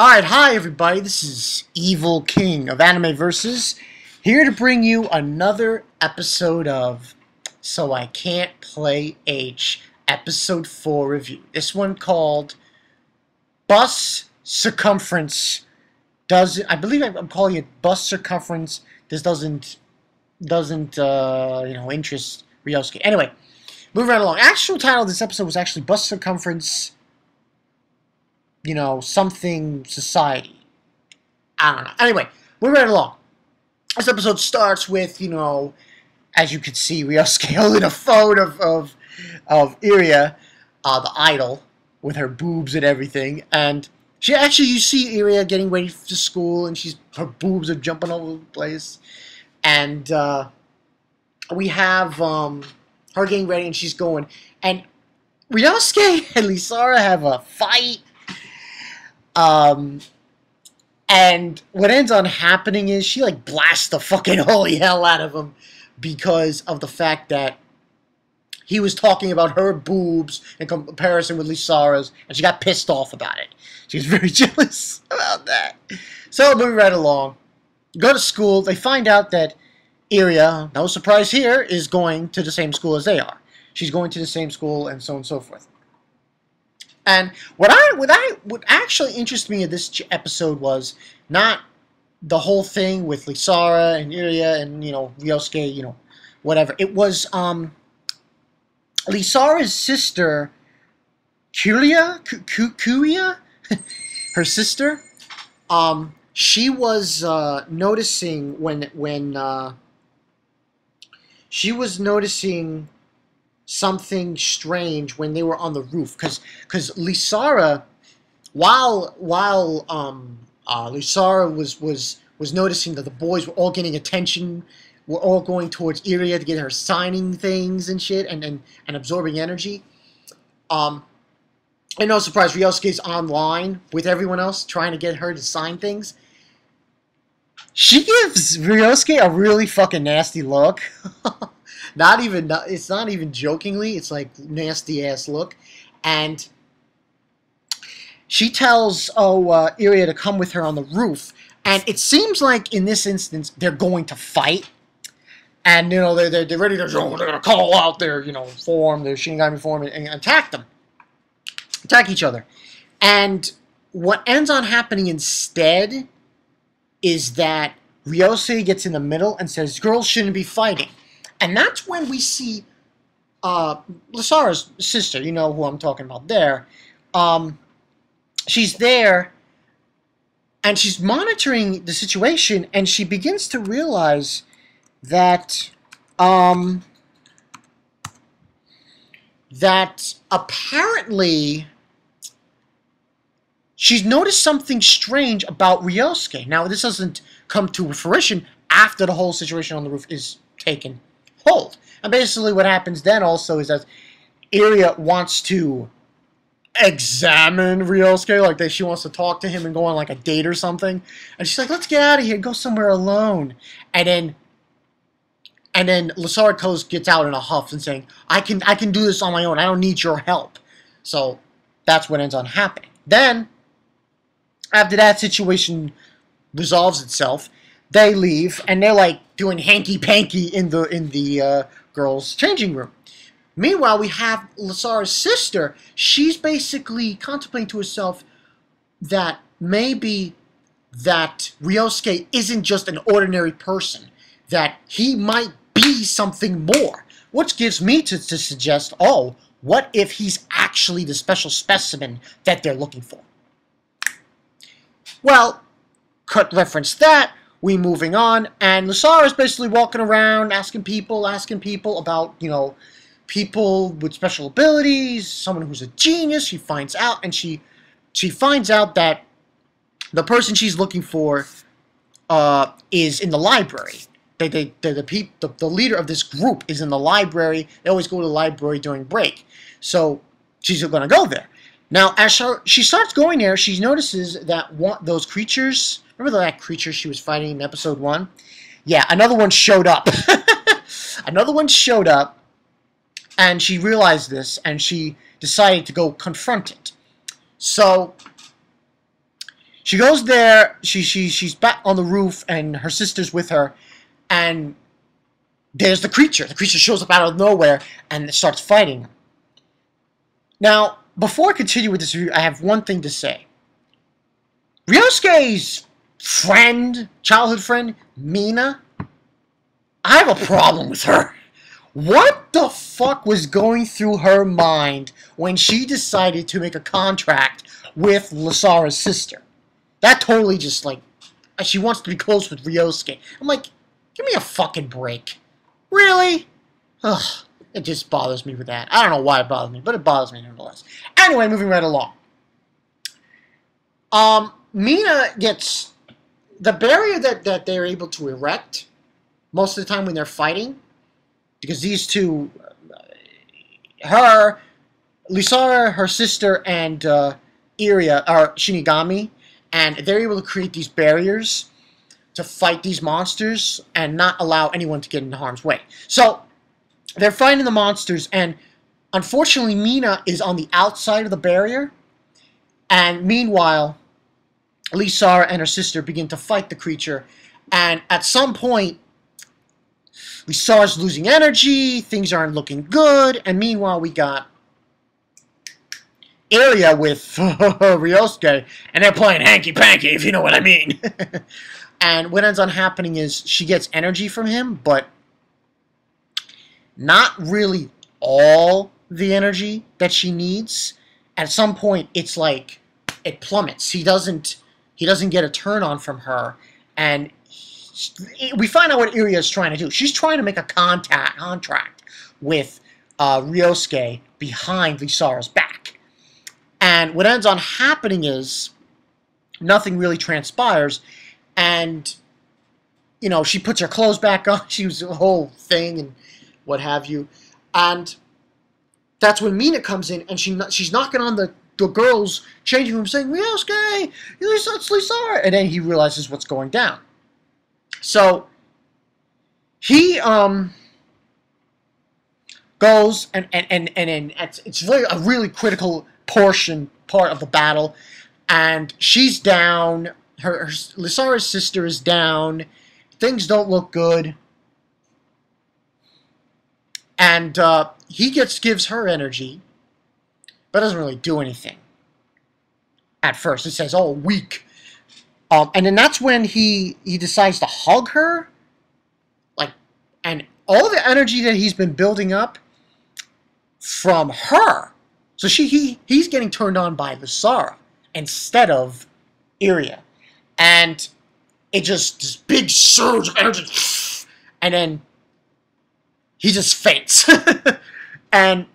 Alright, hi everybody, this is Evil King of Anime Versus, here to bring you another episode of So I Can't Play H, Episode 4 review. This one called Bus Circumference I believe I'm calling it Bus Circumference. This doesn't interest Ryosuke. Anyway, moving right along. Actual title of this episode was actually Bus Circumference, something society. I don't know. Anyway, we're right along. This episode starts with, as you can see, Ryosuke holding a phone of Iria, the idol, with her boobs and everything. And you see Iria getting ready for school, and her boobs are jumping all over the place. And we have her getting ready, and she's going. And Ryosuke and Lisara have a fight. And what ends on happening is she blasts the fucking holy hell out of him because of the fact that he was talking about her boobs in comparison with Lisara's, and she got pissed off about it. She was very jealous about that. So moving right along, go to school. They find out that Iria, no surprise here, is going to the same school as they are. She's going to the same school, and so on and so forth. And what actually interested me in this episode was not the whole thing with Lisara and Iria and Ryosuke, whatever. It was Lisara's sister, Kuya, her sister. She was noticing when she was noticing something strange when they were on the roof, because Lisara, while Lisara was noticing that the boys were all getting attention, were all going towards Iria to get her signing things and shit, and absorbing energy. And no surprise, Ryosuke's online with everyone else trying to get her to sign things. She gives Ryosuke a really fucking nasty look. It's not even jokingly. It's like nasty ass look, and she tells Iria to come with her on the roof, and it seems like in this instance they're going to fight, and they're ready to they're gonna call out their form, their Shinigami form, and attack each other. And what ends on happening instead is that Ryosuke gets in the middle and says, "Girls shouldn't be fighting." And that's when we see Lisara's sister, who I'm talking about there. She's there, and she's monitoring the situation, and she begins to realize that apparently she's noticed something strange about Ryosuke. Now, this doesn't come to fruition after the whole situation on the roof is taken hold. And basically what happens then also is that Iria wants to examine Ryosuke, she wants to talk to him and go on a date or something. And she's like, "Let's get out of here, go somewhere alone." And then Lisara gets out in a huff and saying, I can do this on my own, I don't need your help." So that's what ends on happening. Then, after that situation resolves itself, they leave, and they're doing hanky-panky in the girls' changing room. Meanwhile, we have Lisara's sister. She's basically contemplating to herself that maybe that Ryosuke isn't just an ordinary person, that he might be something more. Which gives me to suggest, what if he's actually the special specimen that they're looking for? Well, cut reference that. We moving on, and Lisara is basically walking around asking people about, people with special abilities, someone who's a genius. She finds out, and she finds out that the person she's looking for is in the library. The leader of this group is in the library. They always go to the library during break, so she's going to go there. Now, as she starts going there, she notices that those creatures. Remember that creature she was fighting in episode 1? Yeah, another one showed up. Another one showed up, and she realized this, and she decided to go confront it. So She goes there. She's back on the roof, and her sister's with her. And there's the creature. The creature shows up out of nowhere and starts fighting. Now, before I continue with this review, I have one thing to say. Ryosuke's friend, childhood friend, Mina, I have a problem with her. What the fuck was going through her mind when she decided to make a contract with Lysara's sister? That totally just, like, she wants to be close with Ryosuke. I'm like, give me a fucking break. Really? Ugh, it just bothers me with that. I don't know why it bothers me, but it bothers me nonetheless. Anyway, moving right along. Mina gets the barrier that they're able to erect most of the time when they're fighting, because these two, Lysara, her sister, and Iria are Shinigami, and they're able to create these barriers to fight these monsters and not allow anyone to get in harm's way. So they're fighting the monsters, and unfortunately Mina is on the outside of the barrier, and meanwhile Lysara and her sister begin to fight the creature, and at some point Lysara's losing energy, things aren't looking good, and meanwhile we got Iria with Ryosuke, and they're playing hanky-panky, if you know what I mean. And what ends on happening is she gets energy from him, but not really all the energy that she needs. At some point, it's like it plummets. He doesn't get a turn on from her, and we find out what Iria is trying to do. She's trying to make a contract with Ryosuke behind Lysara's back. And what ends on happening is nothing really transpires, and you know, she puts her clothes back on. She was a whole thing and what have you. And that's when Mina comes in, and she's knocking on the girl's changing room saying, Ryosuke, it's Lysara. And then he realizes what's going down. So he goes and it's really a really critical part of the battle, and she's down. Her Lysara's sister is down. Things don't look good, and he gives her energy, but doesn't really do anything. At first, it says, "Oh, weak," and then that's when he decides to hug her, like, and all the energy that he's been building up from her. So he's getting turned on by Lysara instead of Iria, and it just this big surge of energy, and then he just faints, and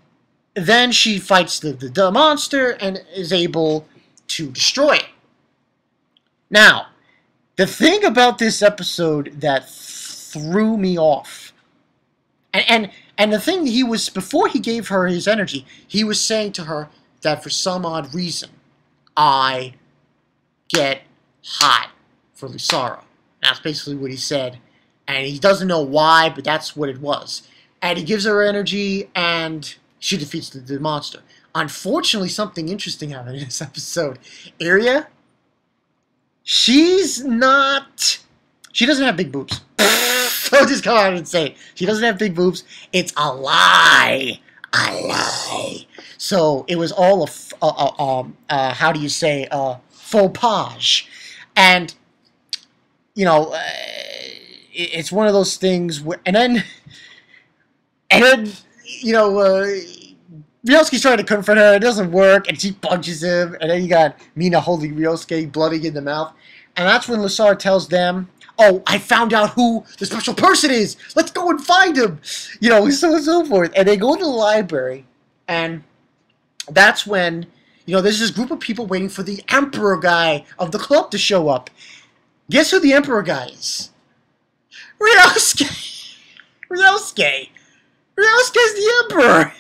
then she fights the monster and is able to destroy it. Now, the thing about this episode that threw me off, and the thing he was, before he gave her his energy, he was saying to her that for some odd reason, I get hot for Lysara. That's basically what he said, and he doesn't know why, but that's what it was. And he gives her energy, and she defeats the monster. Unfortunately, something interesting happened in this episode. Iria, she doesn't have big boobs. I'll just come out and say it. She doesn't have big boobs. It's a lie. A lie. So it was all how do you say, faux pas. And, you know, it's one of those things where, and then, you know, Ryosuke's trying to confront her. It doesn't work, and she punches him. And then you got Mina holding Ryosuke, bloody in the mouth. And that's when Lysara tells them, "Oh, I found out who the special person is. Let's go and find him." You know, so on and so forth. And they go to the library, and that's when, you know, there's this group of people waiting for the emperor guy of the club to show up. Guess who the emperor guy is? Ryosuke. Ryosuke. Ryosuke's the emperor.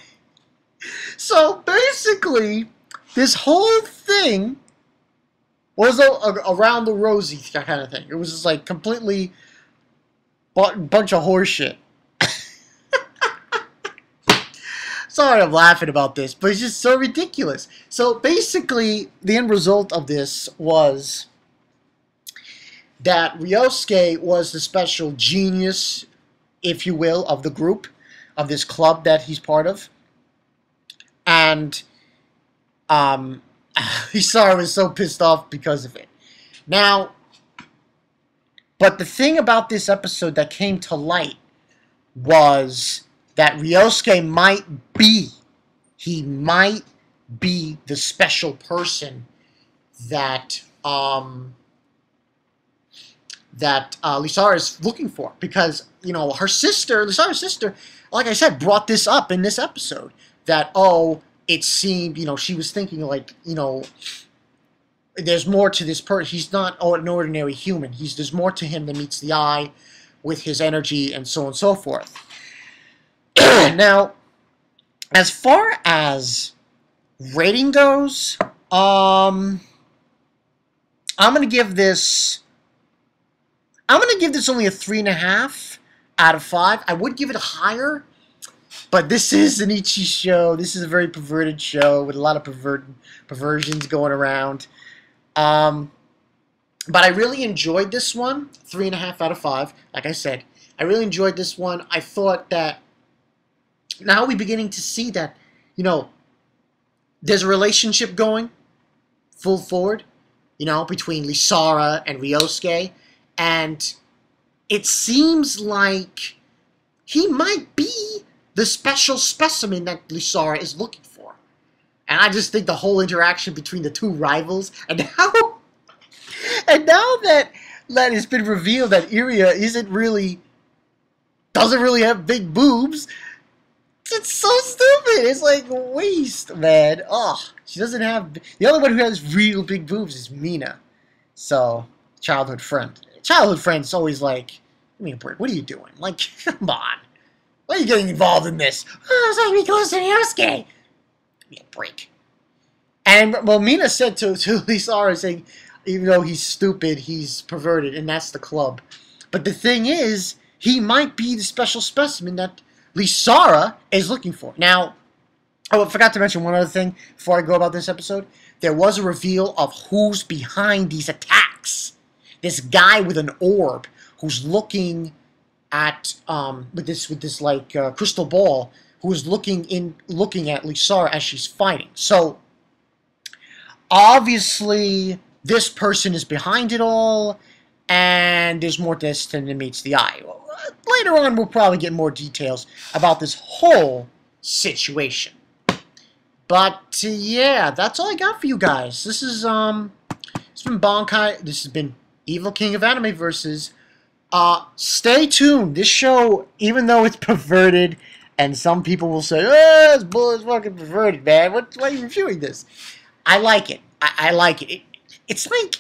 So basically, this whole thing was around the rosy kind of thing. It was just like completely bunch of horse shit. Sorry I'm laughing about this, but it's just so ridiculous. So basically, the end result of this was that Ryosuke was the special genius, if you will, of the group, of this club that he's part of. And Hisaru was so pissed off because of it. Now, but the thing about this episode that came to light was that Ryosuke he might be the special person that Lisara is looking for, because her sister, Lisara's sister, like I said, brought this up in this episode that it seemed she was thinking like there's more to this person. He's not an ordinary human. There's more to him than meets the eye with his energy and so on and so forth. Now, as far as rating goes, I'm gonna give this only a 3.5 out of 5. I would give it higher, but this is an ecchi show. This is a very perverted show with a lot of perversions going around. But I really enjoyed this one. 3.5 out of 5. Like I said, I really enjoyed this one. I thought that now we're beginning to see that, there's a relationship going full forward, between Lisara and Ryosuke. And it seems like he might be the special specimen that Lisara is looking for. And I just think the whole interaction between the two rivals, and now that it's been revealed that Iria doesn't really have big boobs, it's so stupid. It's like waste, man. Oh, she doesn't have. The only one who has real big boobs is Mina. So, childhood friend. Childhood friend's always like, give me a break. What are you doing? Like, come on. Why are you getting involved in this? Oh, it's like me close to Ryosuke. Give me a break. And, well, Mina said to Lisara, saying, even though he's stupid, he's perverted, and that's the club. But the thing is, he might be the special specimen that Lisara is looking for. Now, I forgot to mention one other thing before I go about this episode. There was a reveal of who's behind these attacks. This guy with an orb who's looking at with this like crystal ball, who is looking at Lisara as she's fighting. So obviously this person is behind it all, and there's more to this than meets the eye. Later on, we'll probably get more details about this whole situation. But yeah, that's all I got for you guys. This is it's been Bonkai. This has been Evil King of Anime versus. Stay tuned. This show, even though it's perverted, and some people will say, "Oh, this bull is fucking perverted, man. Why are you reviewing this?" I like it. I like it. It's like,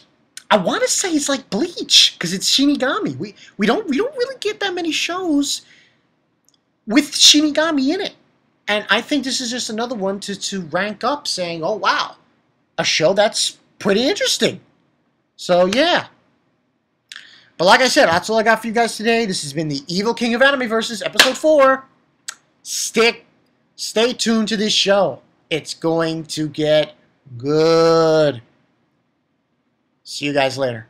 I want to say it's like Bleach, because it's Shinigami. We don't really get that many shows with Shinigami in it. And I think this is just another one to rank up, saying, oh wow, a show that's pretty interesting. So yeah. But like I said, that's all I got for you guys today. This has been the Evil King of Anime versus episode 4. Stay tuned to this show. It's going to get good. See you guys later.